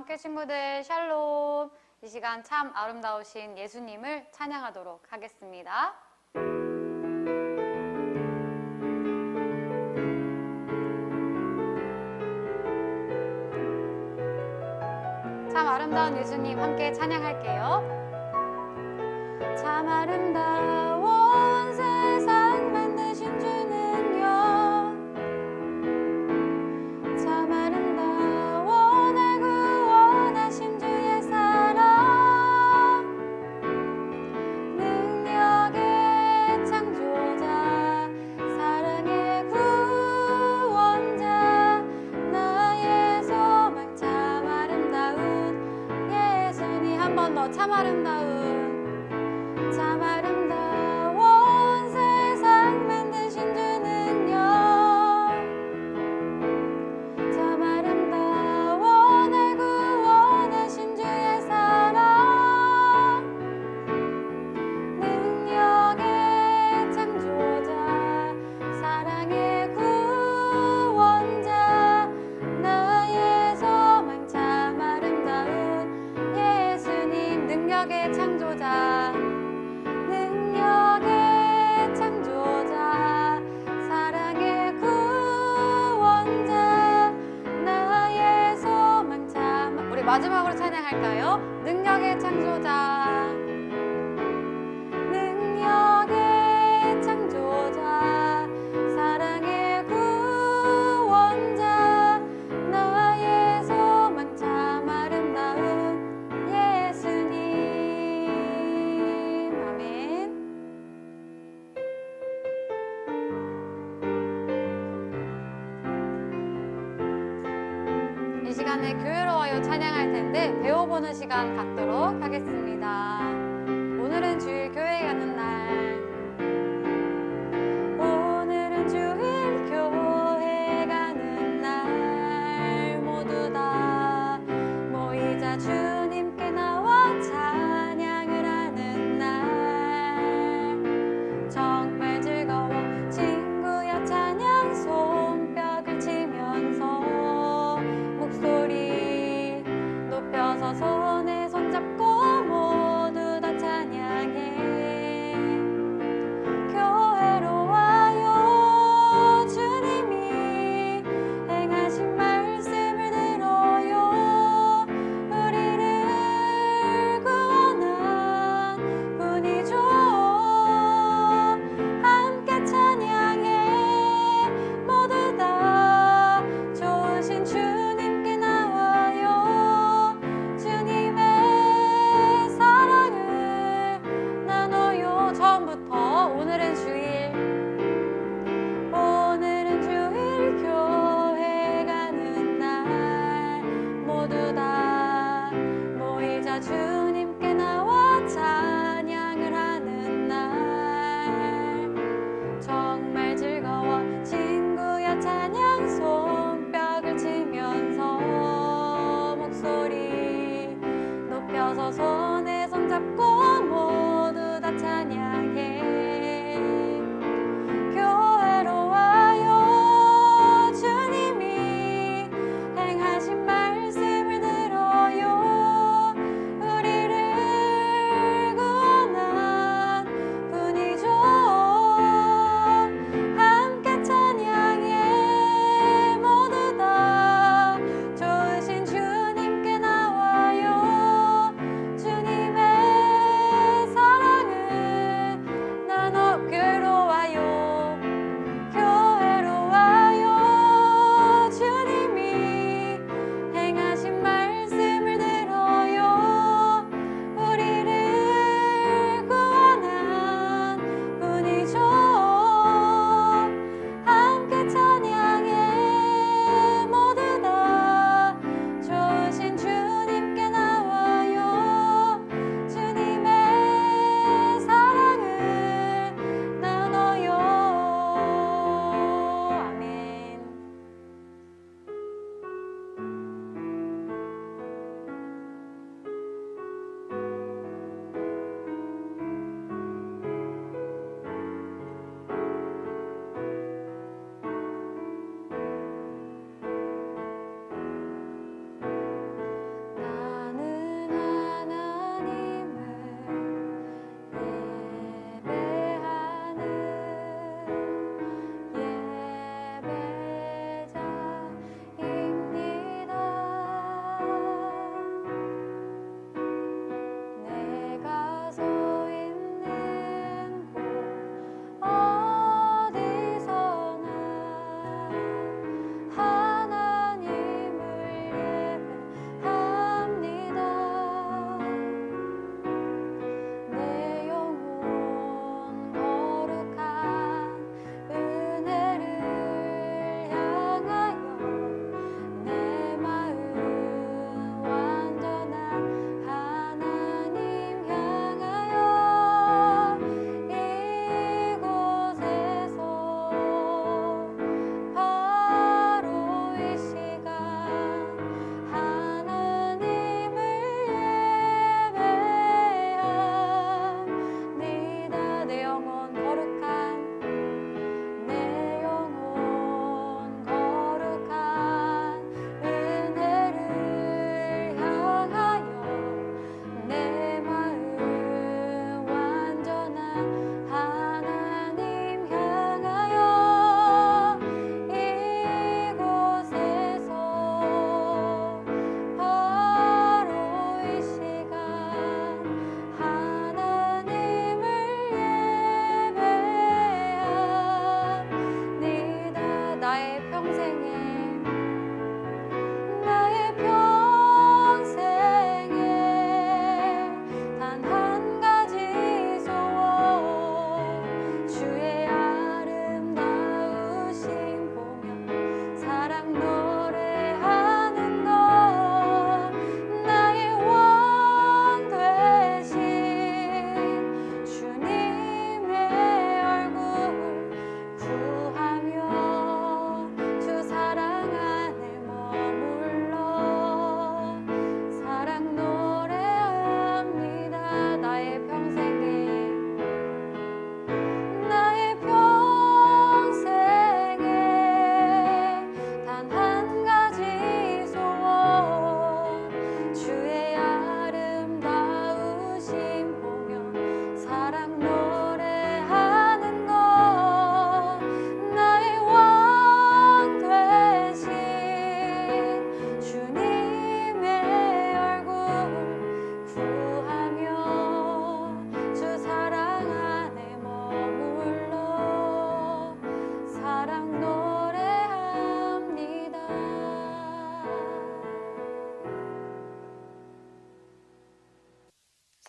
함께 친구들 샬롬. 이 시간 참 아름다우신 예수님을 찬양하도록 하겠습니다. 참 아름다운 예수님 함께 찬양할게요. 참 아름다운 세상 만드신 주는요, 참 아름다운 날 구원하신 주의 사랑, 능력의 창조자, 사랑의 구원자, 나의 소망. 참 아름다운 예수님. 한 번 더. 참 아름다운, 참 아름다운 세상 만드신 주는요, 참 아름다운 날 구원하신 주의 사랑, 능력의 창조자, 사랑의 구원자, 나의 소망. 참 아름다운 예수님. 능력의 창조자, 능력의 창조자, 사랑의 구원자, 나의 소망. 참. 우리 마지막으로 찬양할까요? 능력의 창조자, 능력의 창조자, 사랑의 구원자, 나의 소망. 참 아름다운 예수님. 아멘. 이 시간에 교회로 와요 찬양할 텐데 배워보는 시간 갖도록 하겠습니다. 오늘은 주일 교회 가는 날. 오늘은 주일 교회 가는 날. 모두 다 모이자 주님께 나와 찬양을 하는 날. 정말 즐거워 친구야. 찬양 손뼉을 치면서 목소리 높여서 손에 손잡고 모두 다 찬양해.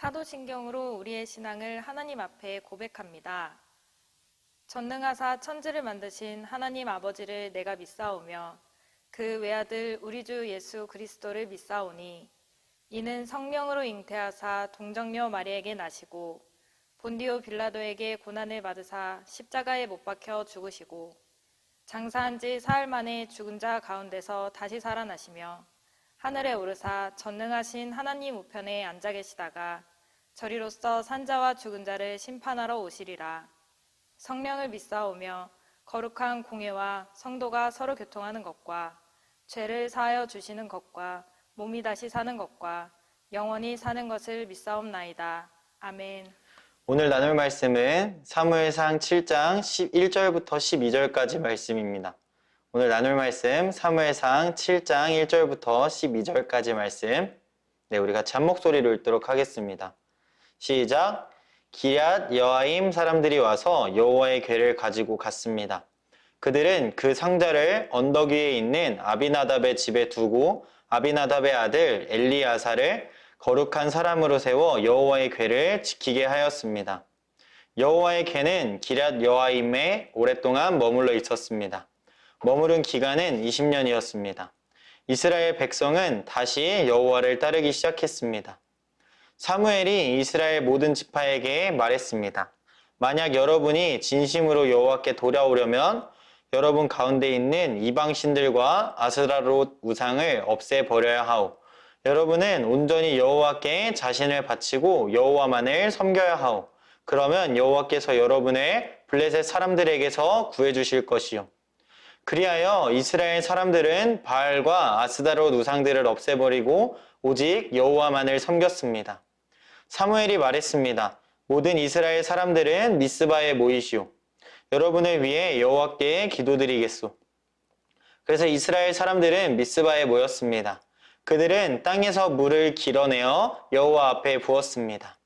사도신경으로 우리의 신앙을 하나님 앞에 고백합니다. 전능하사 천지를 만드신 하나님 아버지를 내가 믿사오며 그 외아들 우리 주 예수 그리스도를 믿사오니 이는 성령으로 잉태하사 동정녀 마리에게 나시고 본디오 빌라도에게 고난을 받으사 십자가에 못 박혀 죽으시고 장사한 지 사흘 만에 죽은 자 가운데서 다시 살아나시며 하늘에 오르사 전능하신 하나님 우편에 앉아 계시다가 저리로서 산자와 죽은 자를 심판하러 오시리라. 성령을 믿사오며 거룩한 공예와 성도가 서로 교통하는 것과 죄를 사하여 주시는 것과 몸이 다시 사는 것과 영원히 사는 것을 믿사옵나이다. 아멘. 오늘 나눌 말씀은 사무엘상 7장 1절부터 12절까지 말씀입니다. 오늘 나눌 말씀 사무엘상 7장 1절부터 12절까지 말씀. 우리 같이 한 목소리로 읽도록 하겠습니다. 시작. 기럇 여아임 사람들이 와서 여호와의 궤를 가지고 갔습니다. 그들은 그 상자를 언덕 위에 있는 아비나답의 집에 두고 아비나답의 아들 엘리아사를 거룩한 사람으로 세워 여호와의 궤를 지키게 하였습니다. 여호와의 궤는 기럇 여아임에 오랫동안 머물러 있었습니다. 머무른 기간은 20년이었습니다. 이스라엘 백성은 다시 여호와를 따르기 시작했습니다. 사무엘이 이스라엘 모든 지파에게 말했습니다. 만약 여러분이 진심으로 여호와께 돌아오려면 여러분 가운데 있는 이방신들과 아스라롯 우상을 없애버려야 하오. 여러분은 온전히 여호와께 자신을 바치고 여호와만을 섬겨야 하오. 그러면 여호와께서 여러분을 블레셋 사람들에게서 구해주실 것이요. 그리하여 이스라엘 사람들은 바알과 아스다롯 우상들을 없애버리고 오직 여호와만을 섬겼습니다. 사무엘이 말했습니다. 모든 이스라엘 사람들은 미스바에 모이시오. 여러분을 위해 여호와께 기도드리겠소. 그래서 이스라엘 사람들은 미스바에 모였습니다. 그들은 땅에서 물을 길어내어 여호와 앞에 부었습니다.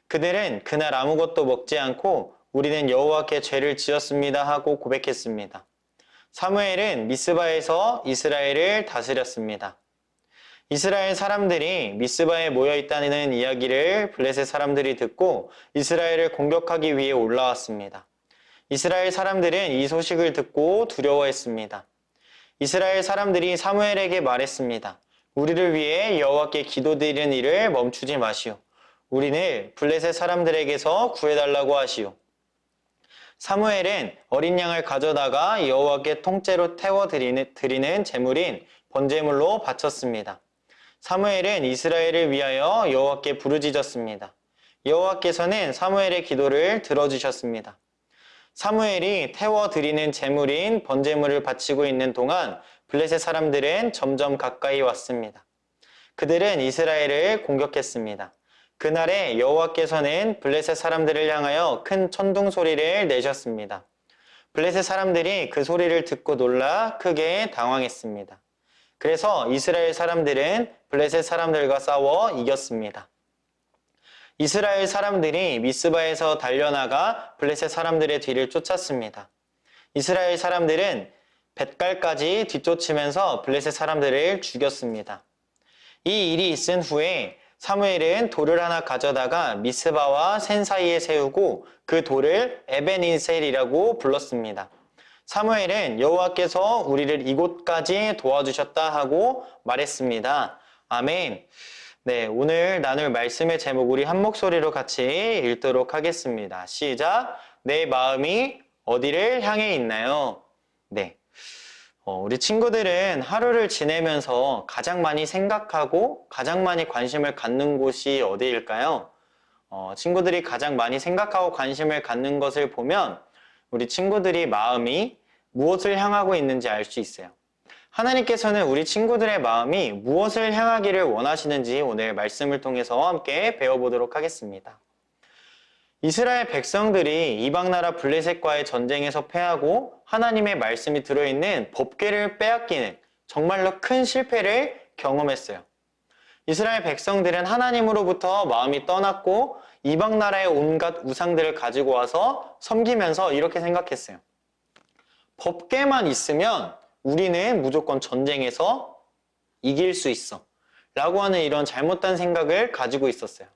그들은 그날 아무것도 먹지 않고 우리는 여호와께 죄를 지었습니다 하고 고백했습니다. 사무엘은 미스바에서 이스라엘을 다스렸습니다. 이스라엘 사람들이 미스바에 모여 있다는 이야기를 블레셋 사람들이 듣고 이스라엘을 공격하기 위해 올라왔습니다. 이스라엘 사람들은 이 소식을 듣고 두려워했습니다. 이스라엘 사람들이 사무엘에게 말했습니다. 우리를 위해 여호와께 기도드리는 일을 멈추지 마시오. 우리는 블레셋 사람들에게서 구해달라고 하시오. 사무엘은 어린 양을 가져다가 여호와께 통째로 태워 드리는 제물인 번제물로 바쳤습니다. 사무엘은 이스라엘을 위하여 여호와께 부르짖었습니다. 여호와께서는 사무엘의 기도를 들어주셨습니다. 사무엘이 태워 드리는 제물인 번제물을 바치고 있는 동안 블레셋 사람들은 점점 가까이 왔습니다. 그들은 이스라엘을 공격했습니다. 그날에 여호와께서는 블레셋 사람들을 향하여 큰 천둥 소리를 내셨습니다. 블레셋 사람들이 그 소리를 듣고 놀라 크게 당황했습니다. 그래서 이스라엘 사람들은 블레셋 사람들과 싸워 이겼습니다. 이스라엘 사람들이 미스바에서 달려나가 블레셋 사람들의 뒤를 쫓았습니다. 이스라엘 사람들은 벳갈까지 뒤쫓으면서 블레셋 사람들을 죽였습니다. 이 일이 있은 후에 사무엘은 돌을 하나 가져다가 미스바와 센 사이에 세우고 그 돌을 에벤이셀이라고 불렀습니다. 사무엘은 여호와께서 우리를 이곳까지 도와주셨다 하고 말했습니다. 아멘. 오늘 나눌 말씀의 제목 우리 한 목소리로 같이 읽도록 하겠습니다. 시작. 내 마음이 어디를 향해 있나요? 우리 친구들은 하루를 지내면서 가장 많이 생각하고 가장 많이 관심을 갖는 곳이 어디일까요? 친구들이 가장 많이 생각하고 관심을 갖는 것을 보면 우리 친구들이 마음이 무엇을 향하고 있는지 알 수 있어요. 하나님께서는 우리 친구들의 마음이 무엇을 향하기를 원하시는지 오늘 말씀을 통해서 함께 배워보도록 하겠습니다. 이스라엘 백성들이 이방나라 블레셋과의 전쟁에서 패하고 하나님의 말씀이 들어있는 법궤를 빼앗기는 정말로 큰 실패를 경험했어요. 이스라엘 백성들은 하나님으로부터 마음이 떠났고 이방나라의 온갖 우상들을 가지고 와서 섬기면서 이렇게 생각했어요. 법궤만 있으면 우리는 무조건 전쟁에서 이길 수 있어 라고 하는 이런 잘못된 생각을 가지고 있었어요.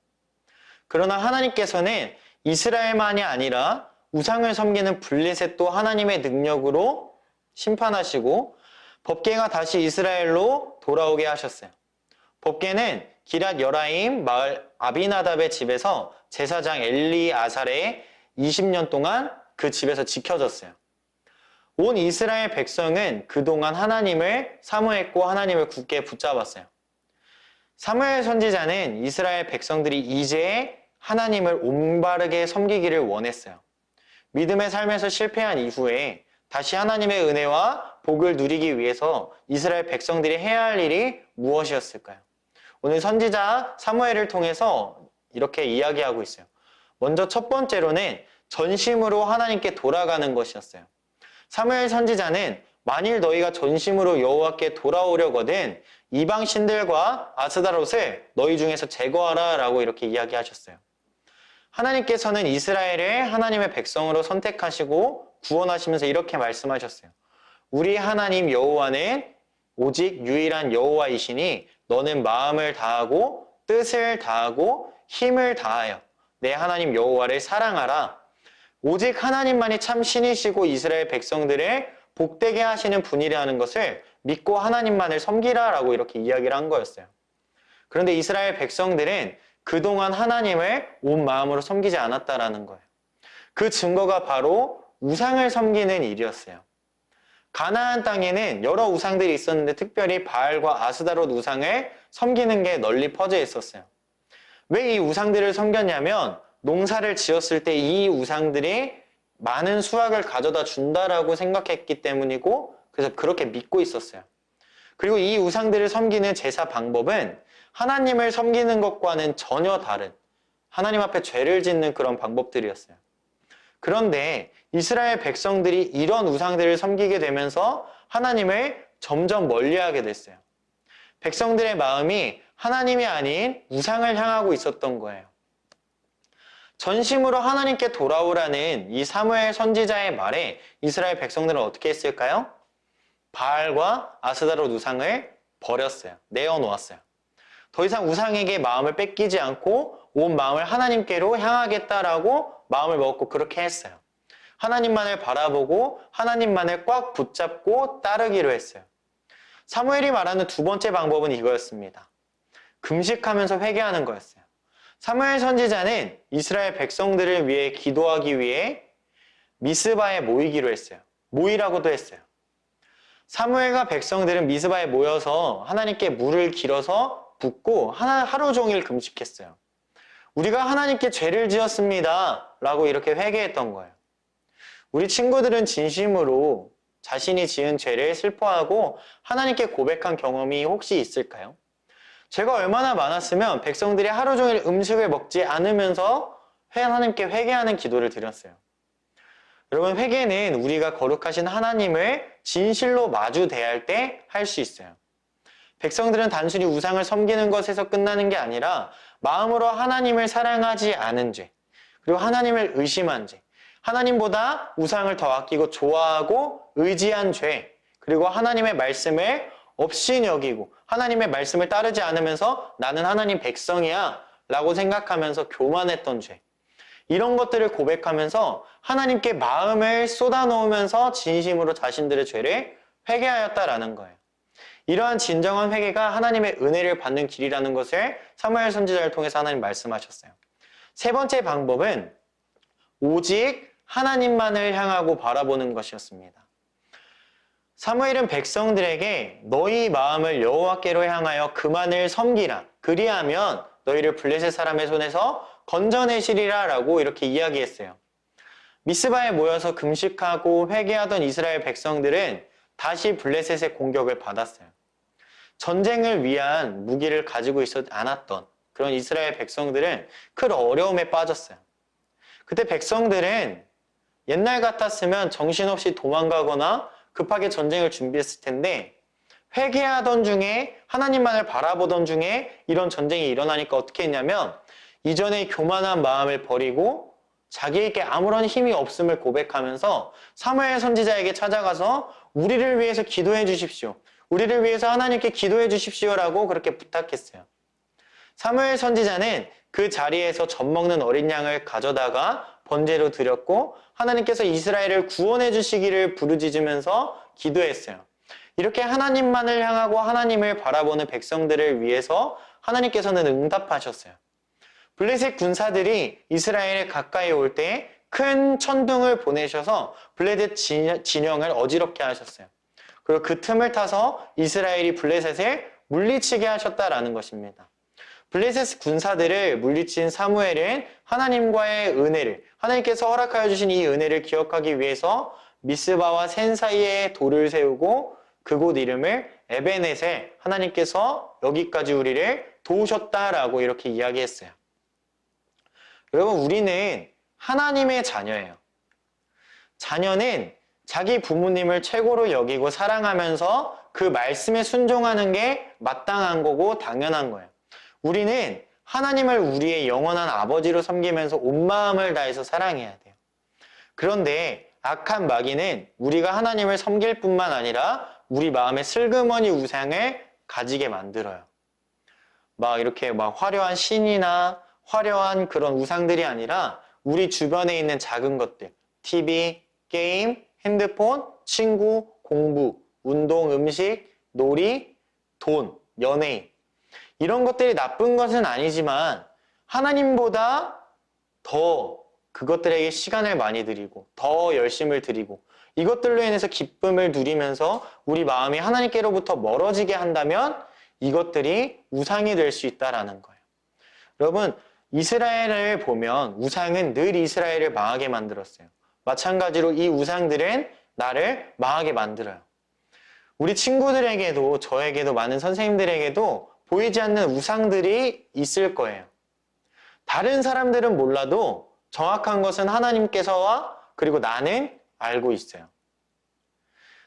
그러나 하나님께서는 이스라엘만이 아니라 우상을 섬기는 블레셋도 하나님의 능력으로 심판하시고 법궤가 다시 이스라엘로 돌아오게 하셨어요. 법궤는 기랏 여라임 마을 아비나답의 집에서 제사장 엘리아살의 20년 동안 그 집에서 지켜졌어요. 온 이스라엘 백성은 그동안 하나님을 사모했고 하나님을 굳게 붙잡았어요. 사무엘 선지자는 이스라엘 백성들이 이제 하나님을 올바르게 섬기기를 원했어요. 믿음의 삶에서 실패한 이후에 다시 하나님의 은혜와 복을 누리기 위해서 이스라엘 백성들이 해야 할 일이 무엇이었을까요? 오늘 선지자 사무엘을 통해서 이렇게 이야기하고 있어요. 먼저 첫 번째로는 전심으로 하나님께 돌아가는 것이었어요. 사무엘 선지자는 만일 너희가 전심으로 여호와께 돌아오려거든 이방 신들과 아스다롯을 너희 중에서 제거하라 라고 이렇게 이야기하셨어요. 하나님께서는 이스라엘을 하나님의 백성으로 선택하시고 구원하시면서 이렇게 말씀하셨어요. 우리 하나님 여호와는 오직 유일한 여호와이시니 너는 마음을 다하고 뜻을 다하고 힘을 다하여 내 하나님 여호와를 사랑하라. 오직 하나님만이 참 신이시고 이스라엘 백성들을 복되게 하시는 분이라는 것을 믿고 하나님만을 섬기라 라고 이렇게 이야기를 한 거였어요. 그런데 이스라엘 백성들은 그동안 하나님을 온 마음으로 섬기지 않았다라는 거예요. 그 증거가 바로 우상을 섬기는 일이었어요. 가나안 땅에는 여러 우상들이 있었는데 특별히 바알과 아스다롯 우상을 섬기는 게 널리 퍼져 있었어요. 왜 이 우상들을 섬겼냐면 농사를 지었을 때 이 우상들이 많은 수확을 가져다 준다라고 생각했기 때문이고 그래서 그렇게 믿고 있었어요. 그리고 이 우상들을 섬기는 제사 방법은 하나님을 섬기는 것과는 전혀 다른 하나님 앞에 죄를 짓는 그런 방법들이었어요. 그런데 이스라엘 백성들이 이런 우상들을 섬기게 되면서 하나님을 점점 멀리하게 됐어요. 백성들의 마음이 하나님이 아닌 우상을 향하고 있었던 거예요. 전심으로 하나님께 돌아오라는 이 사무엘 선지자의 말에 이스라엘 백성들은 어떻게 했을까요? 바알과 아스다롯 우상을 버렸어요. 내어놓았어요. 더 이상 우상에게 마음을 뺏기지 않고 온 마음을 하나님께로 향하겠다라고 마음을 먹고 그렇게 했어요. 하나님만을 바라보고 하나님만을 꽉 붙잡고 따르기로 했어요. 사무엘이 말하는 두 번째 방법은 이거였습니다. 금식하면서 회개하는 거였어요. 사무엘 선지자는 이스라엘 백성들을 위해 기도하기 위해 미스바에 모이기로 했어요. 모이라고도 했어요. 사무엘과 백성들은 미스바에 모여서 하나님께 물을 길어서 붓고 하루 종일 금식했어요. 우리가 하나님께 죄를 지었습니다 라고 이렇게 회개했던 거예요. 우리 친구들은 진심으로 자신이 지은 죄를 슬퍼하고 하나님께 고백한 경험이 혹시 있을까요? 죄가 얼마나 많았으면 백성들이 하루 종일 음식을 먹지 않으면서 하나님께 회개하는 기도를 드렸어요. 여러분, 회개는 우리가 거룩하신 하나님을 진실로 마주 대할 때 할 수 있어요. 백성들은 단순히 우상을 섬기는 것에서 끝나는 게 아니라 마음으로 하나님을 사랑하지 않은 죄, 그리고 하나님을 의심한 죄, 하나님보다 우상을 더 아끼고 좋아하고 의지한 죄, 그리고 하나님의 말씀을 없이 여기고 하나님의 말씀을 따르지 않으면서 나는 하나님 백성이야 라고 생각하면서 교만했던 죄, 이런 것들을 고백하면서 하나님께 마음을 쏟아놓으면서 진심으로 자신들의 죄를 회개하였다라는 거예요. 이러한 진정한 회개가 하나님의 은혜를 받는 길이라는 것을 사무엘 선지자를 통해서 하나님 말씀하셨어요. 세 번째 방법은 오직 하나님만을 향하고 바라보는 것이었습니다. 사무엘은 백성들에게 너희 마음을 여호와께로 향하여 그만을 섬기라. 그리하면 너희를 블레셋 사람의 손에서 건져내시리라 라고 이렇게 이야기했어요. 미스바에 모여서 금식하고 회개하던 이스라엘 백성들은 다시 블레셋의 공격을 받았어요. 전쟁을 위한 무기를 가지고 있지 않았던 그런 이스라엘 백성들은 큰 어려움에 빠졌어요. 그때 백성들은 옛날 같았으면 정신없이 도망가거나 급하게 전쟁을 준비했을 텐데 회개하던 중에 하나님만을 바라보던 중에 이런 전쟁이 일어나니까 어떻게 했냐면 이전의 교만한 마음을 버리고 자기에게 아무런 힘이 없음을 고백하면서 사무엘 선지자에게 찾아가서 우리를 위해서 기도해 주십시오. 우리를 위해서 하나님께 기도해 주십시오라고 그렇게 부탁했어요. 사무엘 선지자는 그 자리에서 젖 먹는 어린 양을 가져다가 번제로 드렸고 하나님께서 이스라엘을 구원해 주시기를 부르짖으면서 기도했어요. 이렇게 하나님만을 향하고 하나님을 바라보는 백성들을 위해서 하나님께서는 응답하셨어요. 블레셋 군사들이 이스라엘에 가까이 올 때 큰 천둥을 보내셔서 블레셋 진영을 어지럽게 하셨어요. 그리고 그 틈을 타서 이스라엘이 블레셋을 물리치게 하셨다라는 것입니다. 블레셋 군사들을 물리친 사무엘은 하나님과의 은혜를, 하나님께서 허락하여 주신 이 은혜를 기억하기 위해서 미스바와 센 사이에 돌을 세우고 그곳 이름을 에베넷에 하나님께서 여기까지 우리를 도우셨다라고 이렇게 이야기했어요. 여러분, 우리는 하나님의 자녀예요. 자녀는 자기 부모님을 최고로 여기고 사랑하면서 그 말씀에 순종하는 게 마땅한 거고 당연한 거예요. 우리는 하나님을 우리의 영원한 아버지로 섬기면서 온 마음을 다해서 사랑해야 돼요. 그런데 악한 마귀는 우리가 하나님을 섬길 뿐만 아니라 우리 마음에 슬그머니 우상을 가지게 만들어요. 이렇게 화려한 신이나 화려한 그런 우상들이 아니라 우리 주변에 있는 작은 것들, TV, 게임, 핸드폰, 친구, 공부, 운동, 음식, 놀이, 돈, 연예인. 이런 것들이 나쁜 것은 아니지만 하나님보다 더 그것들에게 시간을 많이 드리고 더 열심을 드리고 이것들로 인해서 기쁨을 누리면서 우리 마음이 하나님께로부터 멀어지게 한다면 이것들이 우상이 될 수 있다라는 거예요. 여러분, 이스라엘을 보면 우상은 늘 이스라엘을 망하게 만들었어요. 마찬가지로 이 우상들은 나를 망하게 만들어요. 우리 친구들에게도 저에게도 많은 선생님들에게도 보이지 않는 우상들이 있을 거예요. 다른 사람들은 몰라도 정확한 것은 하나님께서와 그리고 나는 알고 있어요.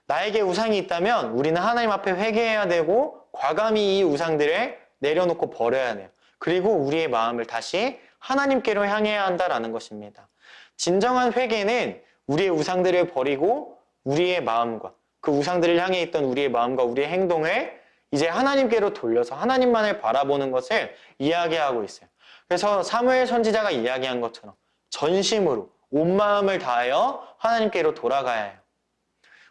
나에게 우상이 있다면 우리는 하나님 앞에 회개해야 되고 과감히 이 우상들을 내려놓고 버려야 돼요. 그리고 우리의 마음을 다시 하나님께로 향해야 한다라는 것입니다. 진정한 회개는 우리의 우상들을 버리고 우리의 마음과 그 우상들을 향해 있던 우리의 마음과 우리의 행동을 이제 하나님께로 돌려서 하나님만을 바라보는 것을 이야기하고 있어요. 그래서 사무엘 선지자가 이야기한 것처럼 전심으로 온 마음을 다하여 하나님께로 돌아가야 해요.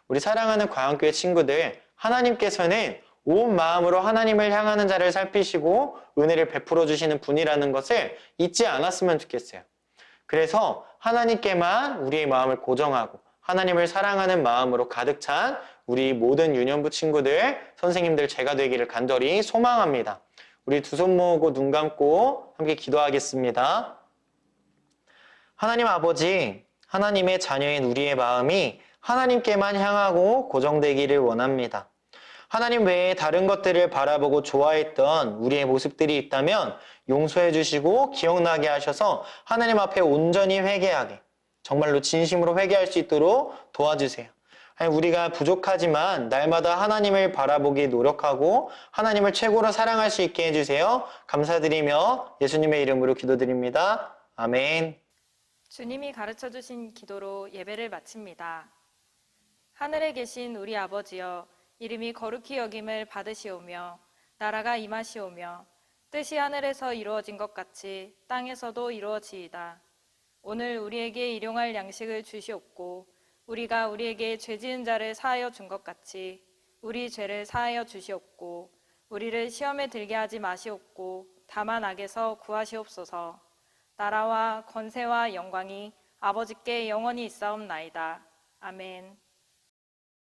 우리 사랑하는 광양교회 친구들, 하나님께서는 온 마음으로 하나님을 향하는 자를 살피시고 은혜를 베풀어 주시는 분이라는 것을 잊지 않았으면 좋겠어요. 그래서 하나님께만 우리의 마음을 고정하고 하나님을 사랑하는 마음으로 가득 찬 우리 모든 유년부 친구들, 선생님들 제가 되기를 간절히 소망합니다. 우리 두 손 모으고 눈 감고 함께 기도하겠습니다. 하나님 아버지, 하나님의 자녀인 우리의 마음이 하나님께만 향하고 고정되기를 원합니다. 하나님 외에 다른 것들을 바라보고 좋아했던 우리의 모습들이 있다면 용서해 주시고 기억나게 하셔서 하나님 앞에 온전히 회개하게, 정말로 진심으로 회개할 수 있도록 도와주세요. 우리가 부족하지만 날마다 하나님을 바라보기 노력하고 하나님을 최고로 사랑할 수 있게 해주세요. 감사드리며 예수님의 이름으로 기도드립니다. 아멘. 주님이 가르쳐 주신 기도로 예배를 마칩니다. 하늘에 계신 우리 아버지여, 이름이 거룩히 여김을 받으시오며 나라가 임하시오며 뜻이 하늘에서 이루어진 것 같이 땅에서도 이루어지이다. 오늘 우리에게 일용할 양식을 주시옵고 우리가 우리에게 죄 지은 자를 사하여 준 것 같이 우리 죄를 사하여 주시옵고 우리를 시험에 들게 하지 마시옵고 다만 악에서 구하시옵소서. 나라와 권세와 영광이 아버지께 영원히 있사옵나이다. 아멘.